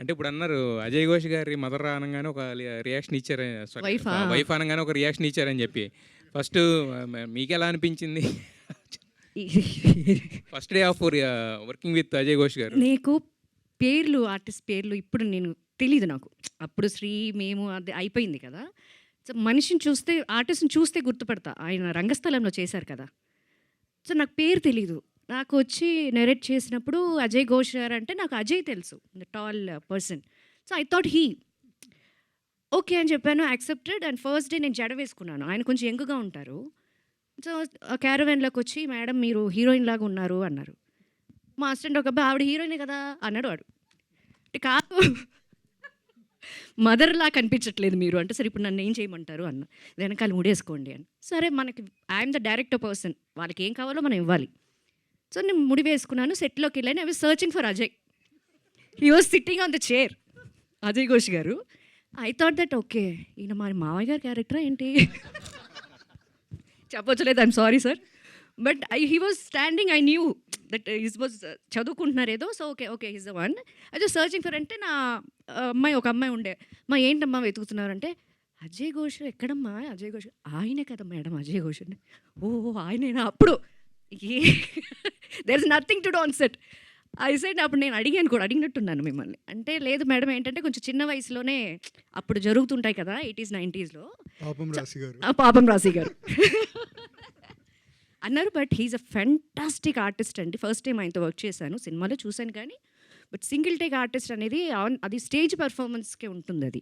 అంటే ఇప్పుడన్నారు అజయ్ ఘోష్ గారి మదర్ అనంగానే ఒక రియాక్షన్ ఇచ్చారు. సారీ వైఫా? వైఫ్ అనంగానే ఒక రియాక్షన్ ఇచ్చారని జెప్పి. ఫస్టు మీకెలా అనిపించింది? First day of working with Ajay Ghosh గారు. నీకు పేర్లు, ఆర్టిస్ట్ పేర్లు ఇప్పుడు నేను తెలీదు నాకు. అప్పుడు మేము అది అయిపోయింది కదా! సో, మనిషిని చూస్తే, ఆర్టిస్ట్‌ని చూస్తే గుర్తుపడతా. ఆయన రంగస్థలంలో చేశారు కదా! సో, నాకు పేరు తెలీదు. నాకు వచ్చి నరేట్ చేసినప్పుడు అజయ్ ఘోష్ గారు అంటే నాకు అజయ్ తెలుసు. The tall person. So, I thought okay అని చెప్పాను. యాక్సెప్టెడ్. అండ్ ఫస్ట్ డే నేను జడ వేసుకున్నాను. ఆయన కొంచెం యంగ్‌గా ఉంటారు. సో, క్యారవాన్‌లోకొచ్చి మేడం మీరు హీరోయిన్ లాగా ఉన్నారు అన్నారు. మా అసిస్టెంట్ ఒక అబ్బాయి ఆవిడ హీరోయినే కదా అన్నాడు వాడు. అంటే కాదు మదర్‌లా కనిపించట్లేదు మీరు అంటే, సరే ఇప్పుడు నన్ను ఏం చేయమంటారు అన్న. వెనకాల ముడేసుకోండి అని. సరే మనకి ఐయామ్ ద డైరెక్టర్ పర్సన్. వాళ్ళకి ఏం కావాలో మనం ఇవ్వాలి. సో నేను ముడి వేసుకున్నాను. సెట్‌లోకి వెళ్ళాను. I was searching for Ajay. He was sitting on the chair. Ajay Ghosh garu. I thought that okay. ఈయన మా మావయ్య గారి క్యారెక్టరా ఏంటి? చెప్పొచ్చలేదు. I'm sorry sir. But he was standing. I knew that his was చదువుకుంటున్నారు ఏదో. So okay okay his the one. I was searching for అంటే నా ఒక అమ్మాయి ఉండే. అమ్మా ఏంటమ్మా వెతుకుతున్నారంటే, అజయ్ ఘోష్ ఎక్కడమ్మా అజయ్ ఘోష్? ఆయనే కదా మేడం అజయ్ ఘోష్ అంటే. ఓహ్! ఆయనేనా? అప్పుడు uh there is nothing to do on set. I said అప్పుడు నేను అడిగాను కూడా, అడిగినట్టున్నాను మిమ్మల్ని. అంటే లేదు మేడం ఏంటంటే కొంచెం చిన్న వయసులోనే అప్పుడు జరుగుతుంటాయి కదా 80s, 90sలో. పాపం రాశి గారు. పాపం రాశి గారు అన్నారు. But he's a fantastic artist అండి. ఫస్ట్ టైం ఆయనతో వర్క్ చేశాను. సినిమాలో చూశాను కానీ, బట్ సింగిల్ టేక్ ఆర్టిస్ట్ అనేది అది స్టేజ్ పెర్ఫార్మెన్స్కే ఉంటుంది అది.